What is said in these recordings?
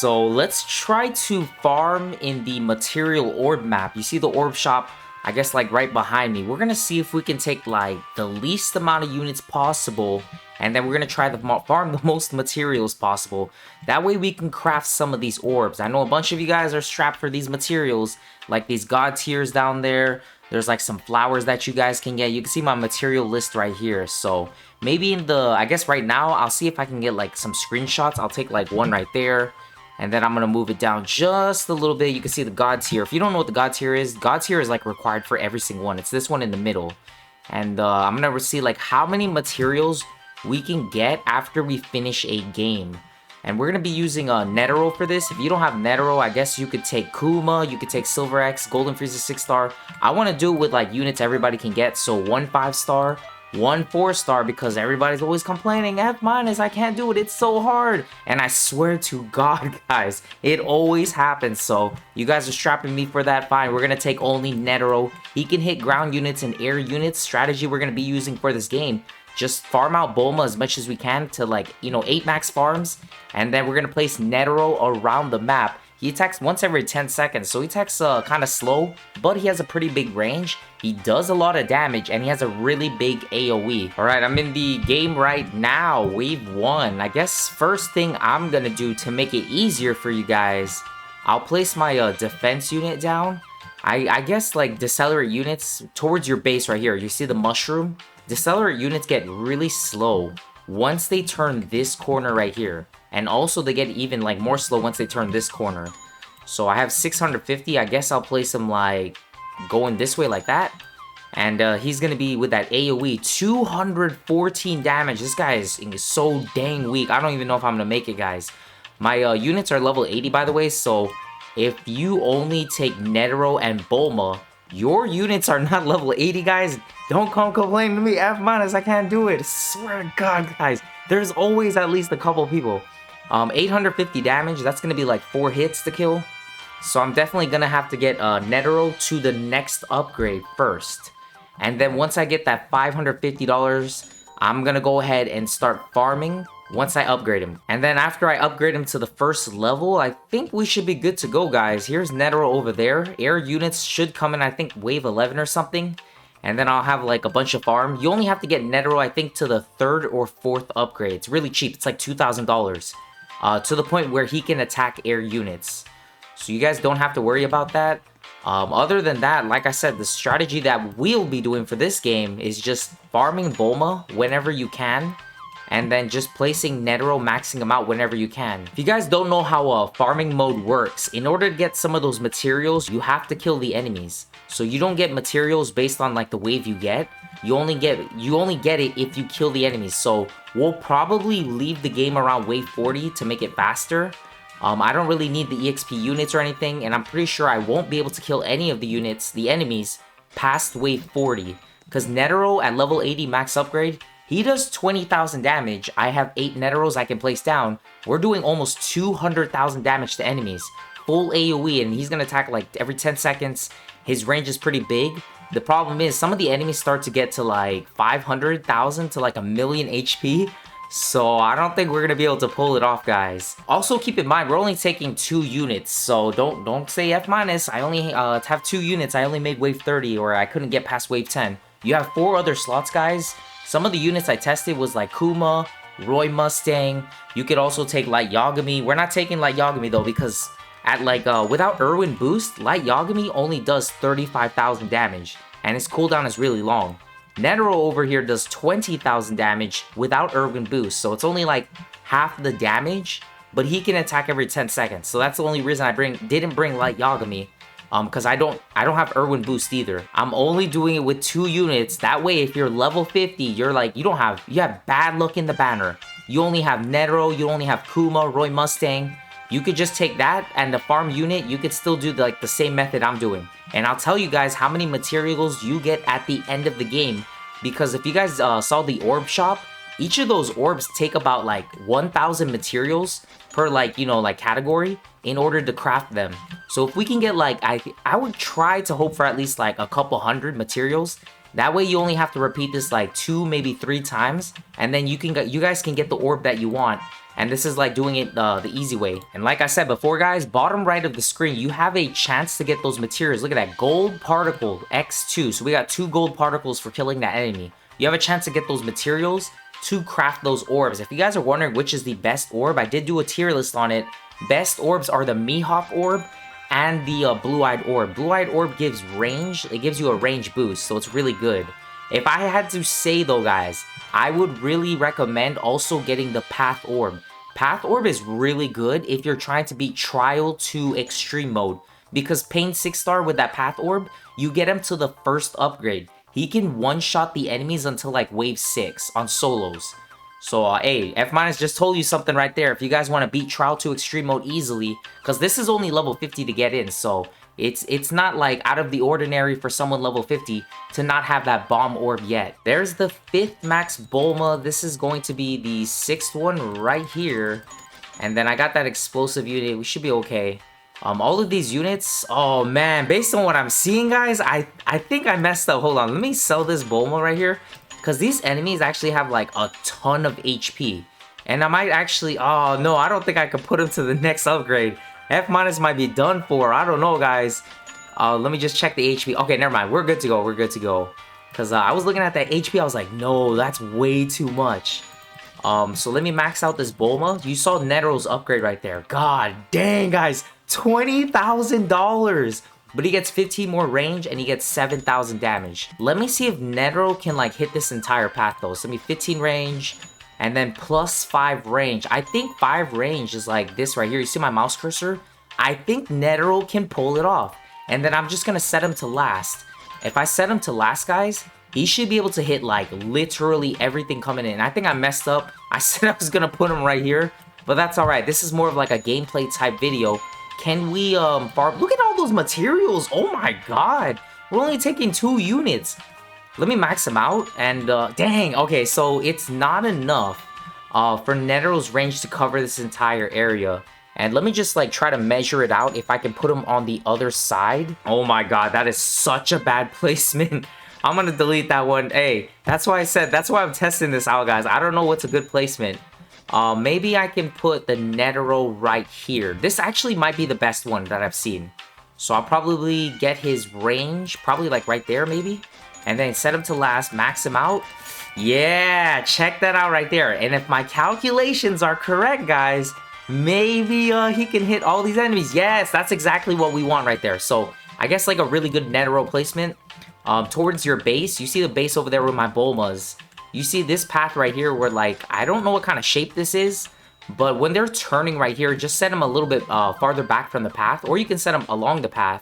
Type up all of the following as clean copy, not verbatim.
so let's try to farm in the material orb map. You see the orb shop, I guess, like right behind me. We're gonna see if we can take like the least amount of units possible, and then we're gonna try to farm the most materials possible. That way we can craft some of these orbs. I know a bunch of you guys are strapped for these materials, like these god tiers down there. There's like some flowers that you guys can get. You can see my material list right here. So maybe in the, I guess right now, I'll see if I can get like some screenshots. I'll take like one right there. And then I'm going to move it down just a little bit. You can see the god tier. If you don't know what the god tier is like required for every single one. It's this one in the middle. And I'm going to see like how many materials we can get after we finish a game. And we're going to be using Netero for this. If you don't have Netero, I guess you could take Kuma, you could take Silver X, Golden Frieza 6-star. I want to do it with like units everybody can get. So 1 5-star, 1 4-star, because everybody's always complaining, F-, I can't do it, it's so hard. And I swear to God, guys, it always happens. So you guys are strapping me for that, fine. We're going to take only Netero. He can hit ground units and air units. Strategy we're going to be using for this game. Just farm out Bulma as much as we can to like, 8 max farms. And then we're going to place Netero around the map. He attacks once every 10 seconds, so he attacks kind of slow, but he has a pretty big range. He does a lot of damage, and he has a really big AoE. Alright, I'm in the game right now, wave 1. I guess first thing I'm going to do to make it easier for you guys, I'll place my defense unit down. I guess like decelerate units towards your base right here. You see the mushroom? Decelerate units get really slow once they turn this corner right here. And also they get even like more slow once they turn this corner. So I have 650. I guess I'll place him like going this way like that. And he's going to be with that AoE. 214 damage. This guy is so dang weak. I don't even know if I'm going to make it, guys. My units are level 80, by the way. So if you only take Netero and Bulma, your units are not level 80, guys. Don't come complain to me, F-, I can't do it. I swear to God, guys. There's always at least a couple people. 850 damage, that's going to be like 4 hits to kill. So I'm definitely going to have to get Netero to the next upgrade first. And then once I get that $550, I'm going to go ahead and start farming once I upgrade him. And then after I upgrade him to the first level, I think we should be good to go, guys. Here's Netero over there. Air units should come in, I think, wave 11 or something. And then I'll have like a bunch of farm. You only have to get Netero, I think, to the 3rd or 4th upgrade. It's really cheap. It's like $2,000. To the point where he can attack air units. So you guys don't have to worry about that. Other than that, like I said, the strategy that we'll be doing for this game is just farming Bulma whenever you can. And then just placing Netero, maxing them out whenever you can. If you guys don't know how farming mode works, in order to get some of those materials, you have to kill the enemies. So you don't get materials based on like the wave you get. You only get it if you kill the enemies. So we'll probably leave the game around wave 40 to make it faster. I don't really need the EXP units or anything, and I'm pretty sure I won't be able to kill any of the units, the enemies, past wave 40. Because Netero at level 80 max upgrade, he does 20,000 damage. I have 8 Neteros I can place down. We're doing almost 200,000 damage to enemies. Full AoE, and he's going to attack like every 10 seconds. His range is pretty big. The problem is some of the enemies start to get to like 500,000 to like 1,000,000 HP. So I don't think we're going to be able to pull it off, guys. Also keep in mind, we're only taking 2 units. So don't say F-. I only have 2 units. I only made wave 30, or I couldn't get past wave 10. You have 4 other slots, guys. Some of the units I tested was like Kuma, Roy Mustang. You could also take Light Yagami. We're not taking Light Yagami though, because at like without Irwin boost, Light Yagami only does 35,000 damage, and his cooldown is really long. Netero over here does 20,000 damage without Irwin boost, so it's only like half the damage, but he can attack every 10 seconds. So that's the only reason I didn't bring Light Yagami. Because I don't have Irwin boost either. I'm only doing it with 2 units. That way, if you're level 50, you're like, you have bad luck in the banner. You only have Netero, you only have Kuma, Roy Mustang. You could just take that and the farm unit, you could still do the same method I'm doing. And I'll tell you guys how many materials you get at the end of the game. Because if you guys saw the orb shop, each of those orbs take about like 1,000 materials per category in order to craft them. So if we can get like, I would try to hope for at least like a couple hundred materials. That way you only have to repeat this like 2, maybe 3 times, and then you guys can get the orb that you want. And this is like doing it the easy way. And like I said before, guys, bottom right of the screen, you have a chance to get those materials. Look at that, gold particle, X2. So we got 2 gold particles for killing that enemy. You have a chance to get those materials to craft those orbs. If you guys are wondering which is the best orb, I did do a tier list on it. Best orbs are the Mihawk orb and the blue-eyed orb. Blue-eyed orb gives range. It gives you a range boost, so it's really good. If I had to say though, guys, I would really recommend also getting the Path Orb. Path Orb is really good if you're trying to beat Trial to Extreme Mode, because Pain 6-star with that Path Orb, you get him to the first upgrade. He can one-shot the enemies until like wave 6 on solos. So, hey, F- just told you something right there. If you guys want to beat Trial to Extreme Mode easily, because this is only level 50 to get in, so it's not like out of the ordinary for someone level 50 to not have that bomb orb yet. There's the 5th max Bulma. This is going to be the 6th one right here. And then I got that explosive unit. We should be okay. All of these units, oh man, based on what I'm seeing, guys, I think I messed up. Hold on, let me sell this Bulma right here. Because these enemies actually have like a ton of HP. And I might actually, oh no, I don't think I could put him to the next upgrade. F- might be done for, I don't know, guys. Let me just check the HP. Okay, never mind, we're good to go, we're good to go. Because I was looking at that HP, I was like, no, that's way too much. So let me max out this Bulma. You saw Netero's upgrade right there. God dang, guys, $20,000. But he gets 15 more range and he gets 7,000 damage. Let me see if Netero can like hit this entire path though. So let me 15 range and then plus 5 range. I think 5 range is like this right here. You see my mouse cursor? I think Netero can pull it off. And then I'm just gonna set him to last. If I set him to last, guys, he should be able to hit like literally everything coming in. I think I messed up. I said I was gonna put him right here, but that's all right. This is more of like a gameplay type video. Can we farm? Look at all those materials. Oh my god, we're only taking 2 units. Let me max them out. And dang, okay, so it's not enough for Netero's range to cover this entire area. And let me just like try to measure it out if I can put him on the other side. Oh my god, that is such a bad placement. I'm gonna delete that one. Hey, that's why I said, that's why I'm testing this out, guys. I don't know what's a good placement. Maybe I can put the Netero right here. This actually might be the best one that I've seen. So I'll probably get his range, probably like right there maybe. And then set him to last, max him out. Yeah, check that out right there. And if my calculations are correct, guys, maybe he can hit all these enemies. Yes, that's exactly what we want right there. So I guess like a really good Netero placement. Towards your base, you see the base over there with my Bulmas. You see this path right here where like, I don't know what kind of shape this is, but when they're turning right here, just set them a little bit farther back from the path, or you can set them along the path,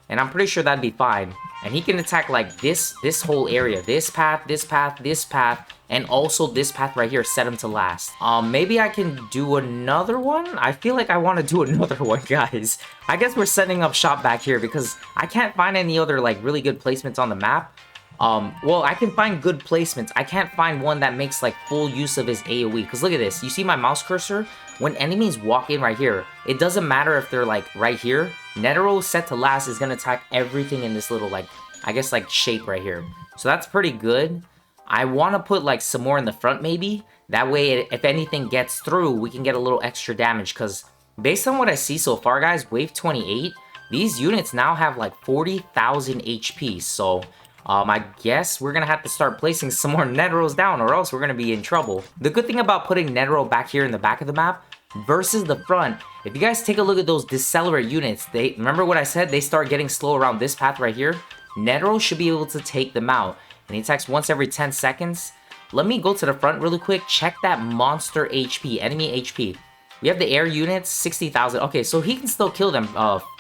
and I'm pretty sure that'd be fine. And he can attack like this whole area, this path, this path, this path, and also this path right here, set him to last. Maybe I can do another one? I feel like I want to do another one, guys. I guess we're setting up shop back here because I can't find any other like really good placements on the map. Well, I can find good placements. I can't find one that makes like full use of his AoE. Because look at this. You see my mouse cursor? When enemies walk in right here, it doesn't matter if they're like right here. Netero set to last is going to attack everything in this little like, I guess like shape right here. So that's pretty good. I want to put like some more in the front maybe. That way, if anything gets through, we can get a little extra damage. Because based on what I see so far, guys, wave 28, these units now have like 40,000 HP. So I guess we're gonna have to start placing some more Neteros down or else we're gonna be in trouble. The good thing about putting Netero back here in the back of the map versus the front, if you guys take a look at those decelerate units, remember what I said? They start getting slow around this path right here. Netero should be able to take them out. And he attacks once every 10 seconds. Let me go to the front really quick. Check that monster HP, enemy HP. We have the air units, 60,000. Okay, so he can still kill them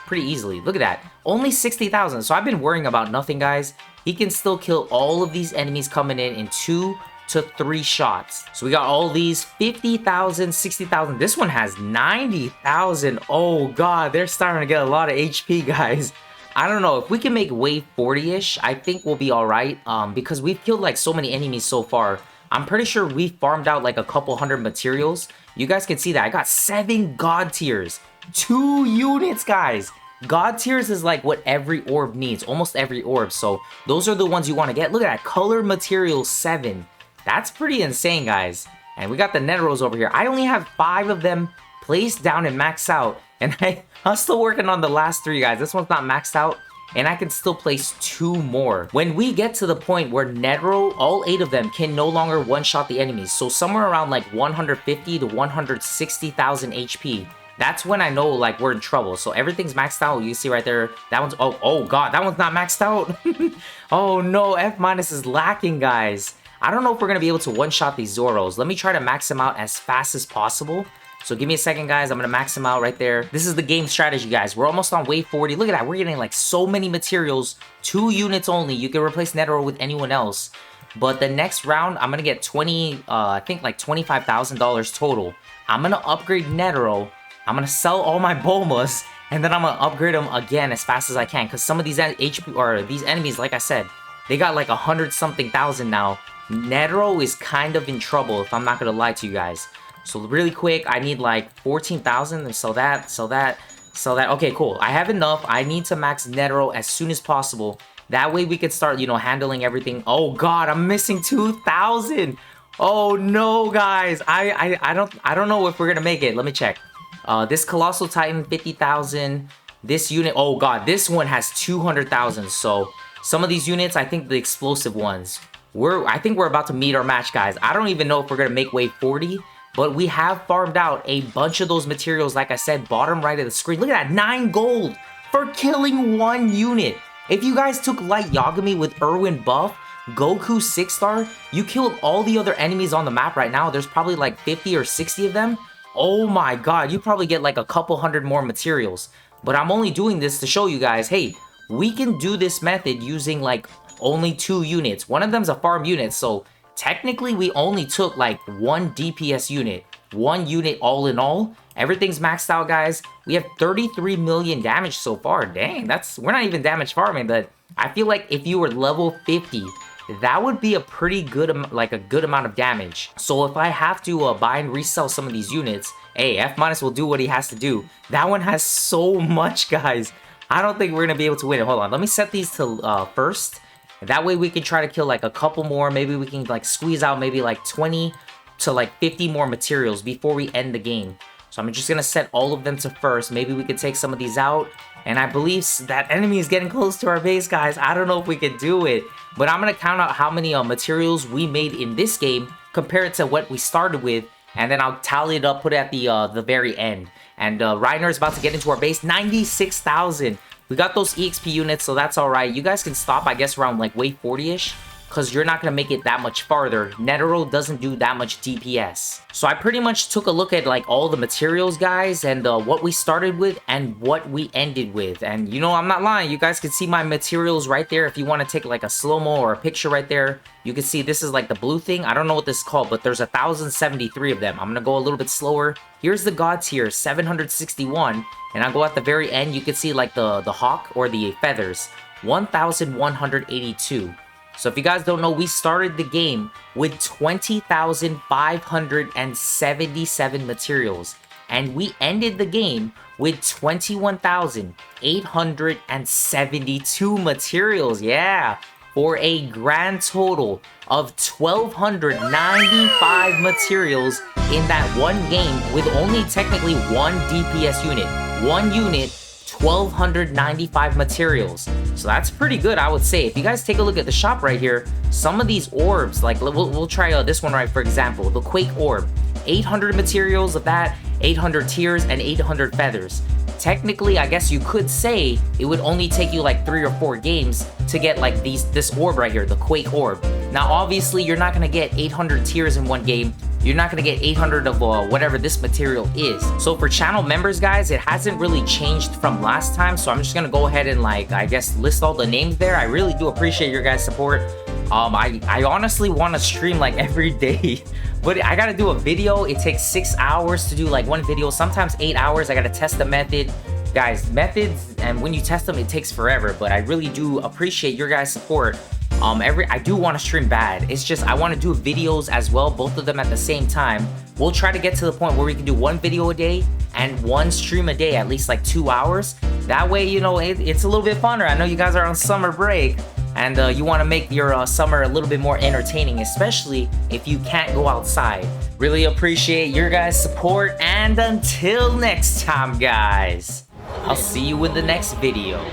pretty easily. Look at that. Only 60,000. So I've been worrying about nothing, guys. He can still kill all of these enemies coming in 2 to 3 shots. So we got all these 50,000, 60,000. This one has 90,000. Oh god, they're starting to get a lot of HP, guys. I don't know, if we can make wave 40-ish, I think we'll be alright, because we've killed like so many enemies so far. I'm pretty sure we farmed out like a couple hundred materials. You guys can see that. I got 7 god tiers. 2 units, guys. God tiers is like what every orb needs, almost every orb. So those are the ones you want to get. Look at that, color material 7. That's pretty insane, guys. And we got the net rolls over here. I only have 5 of them placed down and maxed out. And I'm still working on the last 3, guys. This one's not maxed out. And I can still place 2 more. When we get to the point where net roll, all 8 of them can no longer one-shot the enemies. So somewhere around like 150 to 160,000 HP. That's when I know like we're in trouble. So everything's maxed out. You see right there. That one's, oh god, that one's not maxed out. Oh no, F- is lacking, guys. I don't know if we're going to be able to one-shot these Zoros. Let me try to max them out as fast as possible. So give me a second, guys. I'm going to max them out right there. This is the game strategy, guys. We're almost on wave 40. Look at that. We're getting like so many materials. 2 units only. You can replace Netero with anyone else. But the next round, I'm going to get I think like $25,000 total. I'm going to upgrade Netero. I'm going to sell all my Bomas. And then I'm going to upgrade them again as fast as I can. Because some of these HP or these enemies, like I said, they got like 100-something thousand now. Netero is kind of in trouble, if I'm not going to lie to you guys. So really quick, I need like 14,000 and sell that. Okay, cool. I have enough. I need to max Netero as soon as possible. That way we can start, you know, handling everything. Oh god, I'm missing 2,000. Oh no, guys. I don't know if we're gonna make it. Let me check. This Colossal Titan 50,000. This unit, oh god, this one has 200,000. So some of these units, I think the explosive ones, I think we're about to meet our match, guys. I don't even know if we're gonna make wave 40. But we have farmed out a bunch of those materials, like I said, bottom right of the screen. Look at that, 9 gold for killing 1 unit. If you guys took Light Yagami with Irwin buff, Goku 6-star, you killed all the other enemies on the map right now. There's probably like 50 or 60 of them. Oh my god, you probably get like a couple hundred more materials. But I'm only doing this to show you guys, hey, we can do this method using like only 2 units. One of them's a farm unit, so technically, we only took like 1 DPS unit. 1 unit all in all. Everything's maxed out, guys. We have 33 million damage so far. Dang, we're not even damage farming, but I feel like if you were level 50, that would be a pretty good, like a good amount of damage. So if I have to buy and resell some of these units, hey, F- will do what he has to do. That one has so much, guys. I don't think we're gonna be able to win it. Hold on, let me set these to first. That way we can try to kill like a couple more. Maybe we can like squeeze out maybe like 20 to like 50 more materials before we end the game. So I'm just going to set all of them to first. Maybe we could take some of these out. And I believe that enemy is getting close to our base, guys. I don't know if we could do it. But I'm going to count out how many materials we made in this game compared to what we started with. And then I'll tally it up, put it at the very end. And Reiner is about to get into our base. 96,000. We got those EXP units, so that's alright. You guys can stop, I guess, around like wave 40-ish. Because you're not going to make it that much farther. Netero doesn't do that much DPS. So I pretty much took a look at like all the materials, guys. And what we started with and what we ended with. And you know, I'm not lying. You guys can see my materials right there. If you want to take like a slow-mo or a picture right there. You can see this is like the blue thing. I don't know what this is called, but there's 1,073 of them. I'm going to go a little bit slower. Here's the god tier, 761. And I'll go at the very end. You can see like the hawk or the feathers, 1,182. So if you guys don't know, we started the game with 20,577 materials. And we ended the game with 21,872 materials. Yeah. For a grand total of 1,295 materials in that one game with only technically 1 DPS unit. 1 unit, 1,295 materials. So that's pretty good, I would say. If you guys take a look at the shop right here, some of these orbs, like we'll try this one right, for example, the Quake Orb. 800 materials of that, 800 tears, and 800 feathers. Technically, I guess you could say it would only take you like 3 or 4 games to get like this orb right here, the Quake Orb. Now, obviously, you're not going to get 800 tears in one game. You're not going to get 800 of whatever this material is. So for channel members, guys, it hasn't really changed from last time. So I'm just going to go ahead and like, I guess, list all the names there. I really do appreciate your guys' support. I honestly want to stream like every day. But I gotta do a video. It takes 6 hours to do like one video, sometimes 8 hours. I gotta test the method. Guys, methods, and when you test them, it takes forever. But I really do appreciate your guys' support. I do want to stream bad. It's just I want to do videos as well, both of them at the same time. We'll try to get to the point where we can do 1 video a day and 1 stream a day, at least like 2 hours. That way, you know, it's a little bit funner. I know you guys are on summer break. and you want to make your summer a little bit more entertaining, especially if you can't go outside. Really appreciate your guys' support, and until next time, guys, I'll see you in the next video.